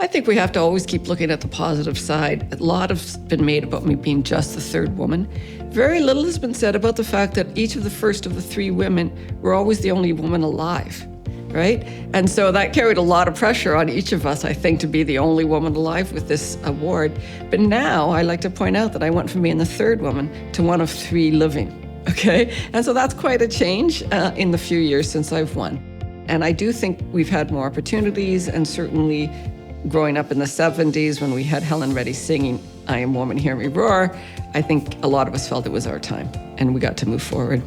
I think we have to always keep looking at the positive side. A lot has been made about me being just the third woman. Very little has been said about the fact that each of the first of the three women were always the only woman alive, right? And so that carried a lot of pressure on each of us, I think, to be the only woman alive with this award. But now I like to point out that I went from being the third woman to one of three living, okay? And so that's quite a change in the few years since I've won. And I do think we've had more opportunities, and certainly growing up in the 70s when we had Helen Reddy singing, "I Am Woman, Hear Me Roar," I think a lot of us felt it was our time and we got to move forward.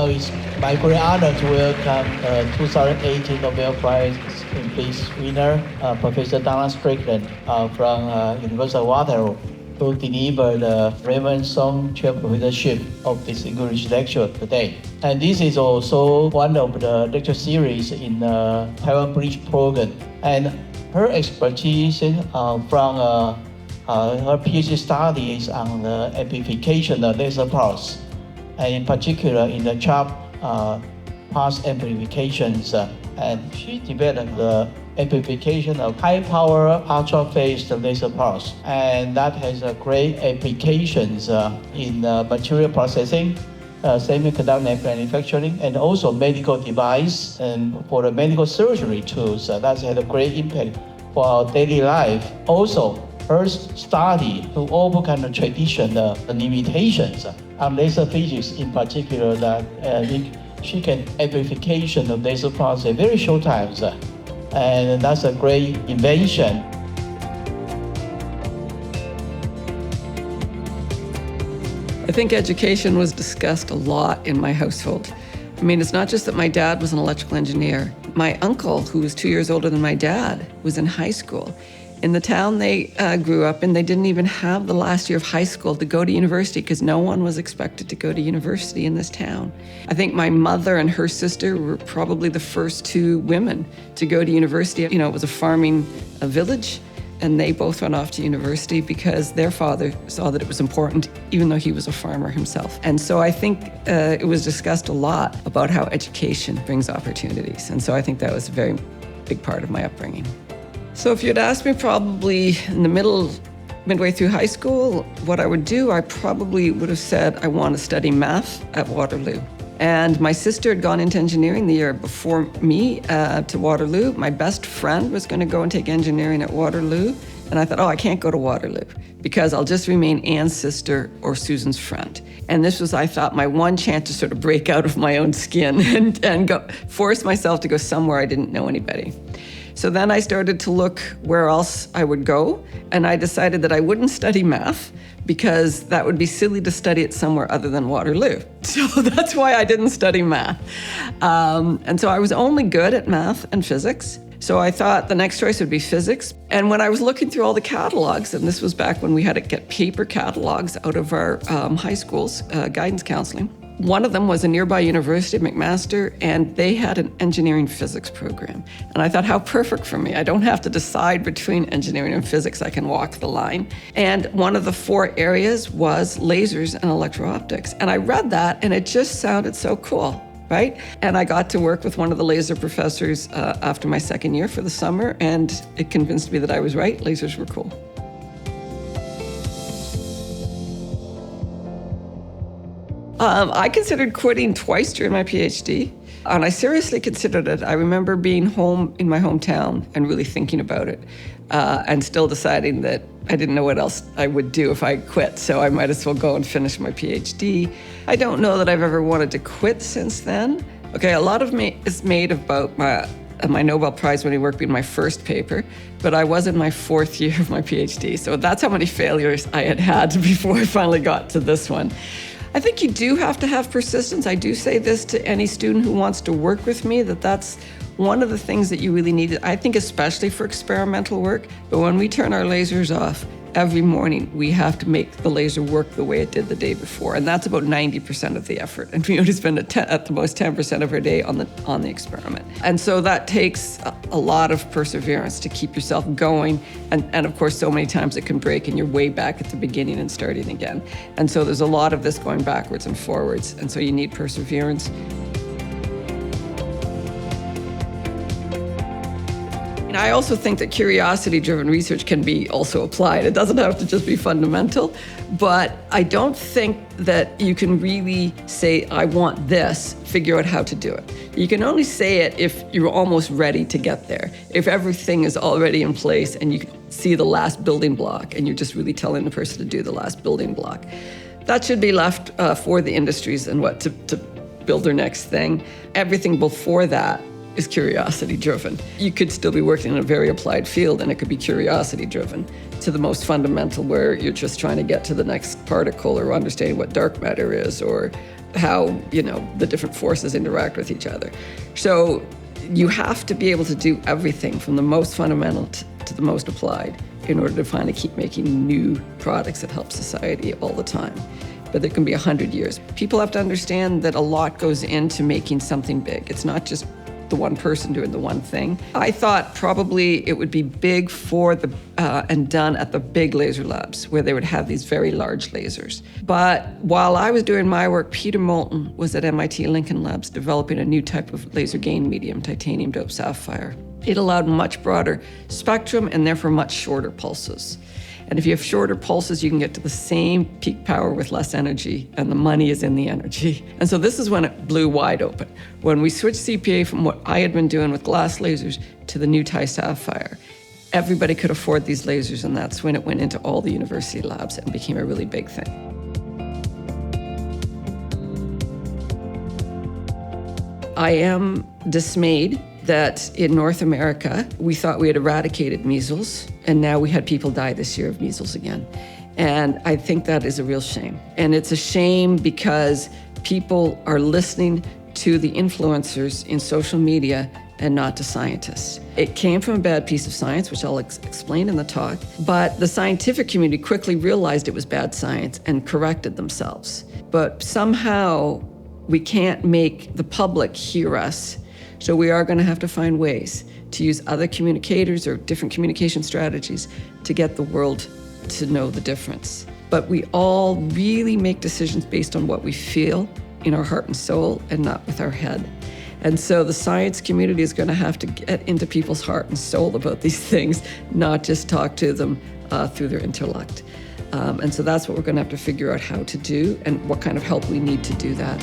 It's my great honor to welcome 2018 Nobel Prize in Peace winner, Professor Donna Strickland from University of Waterloo, who delivered the Raymond Song Chair Professorship of this English lecture today. And this is also one of the lecture series in the Taiwan Bridge program. And her expertise from her PhD studies on the amplification of laser pulse, and in particular in the sharp pulse amplifications. And she developed the amplification of high-power ultra-phased laser pulse. And that has great applications in material processing, semiconductor manufacturing, and also medical device, and for the medical surgery tools. That's had a great impact for our daily life. Also, her study to overcome the traditional limitations on laser physics, in particular that she can amplification of laser pulse in very short times, and that's a great invention. I think education was discussed a lot in my household. I mean, it's not just that my dad was an electrical engineer. My uncle, who was 2 years older than my dad, was in high school. In the town they grew up in, they didn't even have the last year of high school to go to university because no one was expected to go to university in this town. I think my mother and her sister were probably the first two women to go to university. You know, it was a farming village, and they both went off to university because their father saw that it was important, even though he was a farmer himself. And so I think it was discussed a lot about how education brings opportunities. And so I think that was a very big part of my upbringing. So if you'd asked me probably in the midway through high school, what I would do, I probably would have said I want to study math at Waterloo. And my sister had gone into engineering the year before me to Waterloo. My best friend was going to go and take engineering at Waterloo. And I thought, I can't go to Waterloo because I'll just remain Anne's sister or Susan's friend. And this was, I thought, my one chance to sort of break out of my own skin and force myself to go somewhere I didn't know anybody. So then I started to look where else I would go, and I decided that I wouldn't study math because that would be silly to study it somewhere other than Waterloo. So that's why I didn't study math. And so I was only good at math and physics. So I thought the next choice would be physics. And when I was looking through all the catalogs, and this was back when we had to get paper catalogs out of our high school's guidance counseling, one of them was a nearby university, McMaster, and they had an engineering physics program. And I thought, how perfect for me. I don't have to decide between engineering and physics. I can walk the line. And one of the 4 areas was lasers and electro-optics. And I read that, and it just sounded so cool, right? And I got to work with one of the laser professors after my second year for the summer, and it convinced me that I was right. Lasers were cool. I considered quitting twice during my PhD, and I seriously considered it. I remember being home in my hometown and really thinking about it, and still deciding that I didn't know what else I would do if I quit, so I might as well go and finish my PhD. I don't know that I've ever wanted to quit since then. Okay, a lot of me is made about my Nobel Prize winning work being my first paper, but I was in my 4th year of my PhD, so that's how many failures I had before I finally got to this one. I think you do have to have persistence. I do say this to any student who wants to work with me, that's one of the things that you really need. I think especially for experimental work, but when we turn our lasers off, every morning we have to make the laser work the way it did the day before. And that's about 90% of the effort. And we only spend at the most 10% of our day on the experiment. And so that takes a lot of perseverance to keep yourself going. And of course, so many times it can break and you're way back at the beginning and starting again. And so there's a lot of this going backwards and forwards. And so you need perseverance. And I also think that curiosity-driven research can be also applied. It doesn't have to just be fundamental, but I don't think that you can really say, I want this, figure out how to do it. You can only say it if you're almost ready to get there. If everything is already in place and you can see the last building block and you're just really telling the person to do the last building block. That should be left for the industries and to build their next thing. Everything before that is curiosity-driven. You could still be working in a very applied field and it could be curiosity-driven to the most fundamental where you're just trying to get to the next particle or understanding what dark matter is or how, the different forces interact with each other. So you have to be able to do everything from the most fundamental to the most applied in order to finally keep making new products that help society all the time. But there can be 100 years. People have to understand that a lot goes into making something big. It's not just the one person doing the one thing. I thought probably it would be big and done at the big laser labs where they would have these very large lasers. But while I was doing my work, Peter Moulton was at MIT Lincoln Labs developing a new type of laser gain medium, titanium doped sapphire. It allowed much broader spectrum and therefore much shorter pulses. And if you have shorter pulses, you can get to the same peak power with less energy, and the money is in the energy. And so this is when it blew wide open. When we switched CPA from what I had been doing with glass lasers to the new Ti sapphire, everybody could afford these lasers, and that's when it went into all the university labs and became a really big thing. I am dismayed that in North America, we thought we had eradicated measles, and now we had people die this year of measles again. And I think that is a real shame. And it's a shame because people are listening to the influencers in social media and not to scientists. It came from a bad piece of science, which I'll explain in the talk, but the scientific community quickly realized it was bad science and corrected themselves. But somehow we can't make the public hear us. So we are going to have to find ways to use other communicators or different communication strategies to get the world to know the difference. But we all really make decisions based on what we feel in our heart and soul and not with our head. And so the science community is going to have to get into people's heart and soul about these things, not just talk to them through their intellect. And so that's what we're going to have to figure out how to do and what kind of help we need to do that.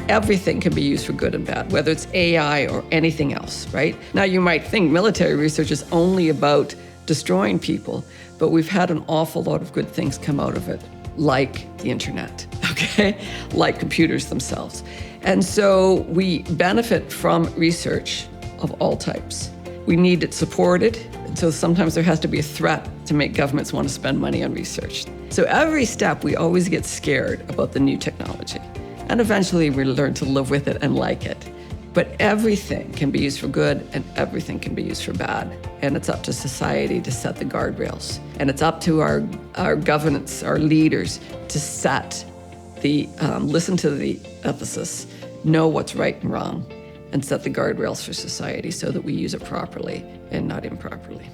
Everything can be used for good and bad, whether it's AI or anything else, right? Now, you might think military research is only about destroying people, but we've had an awful lot of good things come out of it, like the internet, okay? Like computers themselves. And so we benefit from research of all types. We need it supported, and so sometimes there has to be a threat to make governments want to spend money on research. So every step, we always get scared about the new technology. And eventually we learn to live with it and like it. But everything can be used for good and everything can be used for bad. And it's up to society to set the guardrails. And it's up to our governance, our leaders, to set listen to the ethicists, know what's right and wrong, and set the guardrails for society so that we use it properly and not improperly.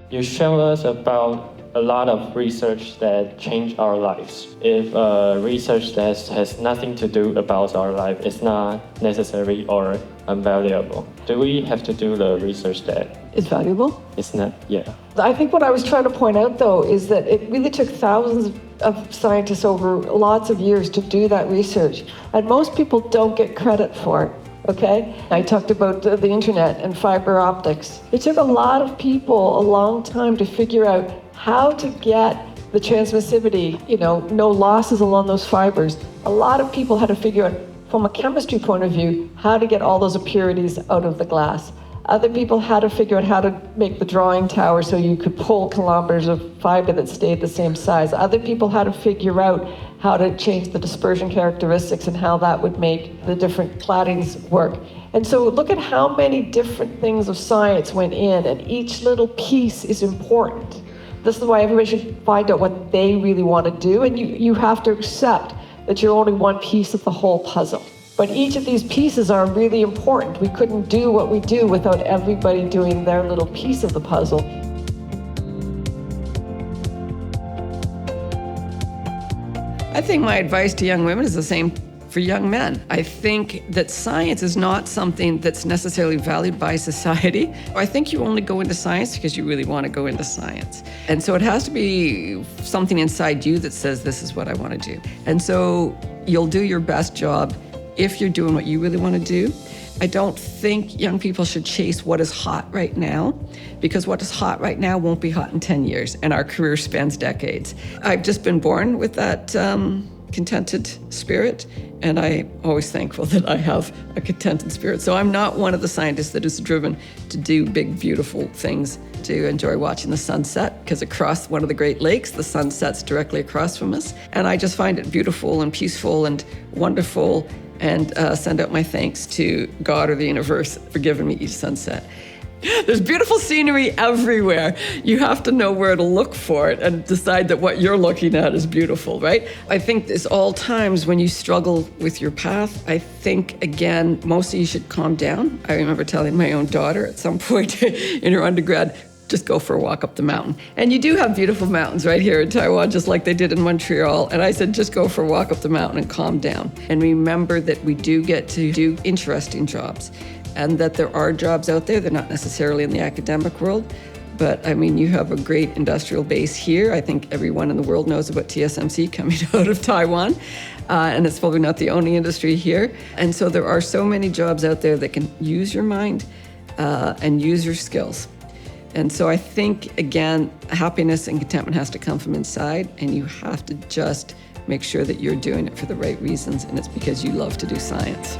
You show us about a lot of research that change our lives. If research that has nothing to do about our life is not necessary or invaluable, do we have to do the research that It's valuable? is not? Yeah. I think what I was trying to point out, though, is that it really took thousands of scientists over lots of years to do that research. And most people don't get credit for it. Okay? I talked about the internet and fiber optics. It took a lot of people a long time to figure out how to get the transmissivity, no losses along those fibers. A lot of people had to figure out, from a chemistry point of view, how to get all those impurities out of the glass. Other people had to figure out how to make the drawing tower so you could pull kilometers of fiber that stayed the same size. Other people had to figure out how to change the dispersion characteristics and how that would make the different claddings work. And so look at how many different things of science went in, and each little piece is important. This is why everybody should find out what they really want to do, and you have to accept that you're only one piece of the whole puzzle. But each of these pieces are really important. We couldn't do what we do without everybody doing their little piece of the puzzle. I think my advice to young women is the same for young men. I think that science is not something that's necessarily valued by society. I think you only go into science because you really want to go into science. And so it has to be something inside you that says, this is what I want to do. And so you'll do your best job if you're doing what you really want to do. I don't think young people should chase what is hot right now, because what is hot right now won't be hot in 10 years, and our career spans decades. I've just been born with that contented spirit, and I'm always thankful that I have a contented spirit. So I'm not one of the scientists that is driven to do big, beautiful things, to enjoy watching the sunset, because across one of the Great Lakes, the sun sets directly across from us. And I just find it beautiful and peaceful and wonderful, and send out my thanks to God or the universe for giving me each sunset. There's beautiful scenery everywhere. You have to know where to look for it and decide that what you're looking at is beautiful, right? I think there's all times when you struggle with your path. I think, again, most of you should calm down. I remember telling my own daughter at some point in her undergrad, just go for a walk up the mountain. And you do have beautiful mountains right here in Taiwan, just like they did in Montreal. And I said, just go for a walk up the mountain and calm down. And remember that we do get to do interesting jobs, and that there are jobs out there. They're not necessarily in the academic world, but I mean, you have a great industrial base here. I think everyone in the world knows about TSMC coming out of Taiwan. And it's probably not the only industry here. And so there are so many jobs out there that can use your mind and use your skills. And so I think, again, happiness and contentment has to come from inside, and you have to just make sure that you're doing it for the right reasons, and it's because you love to do science.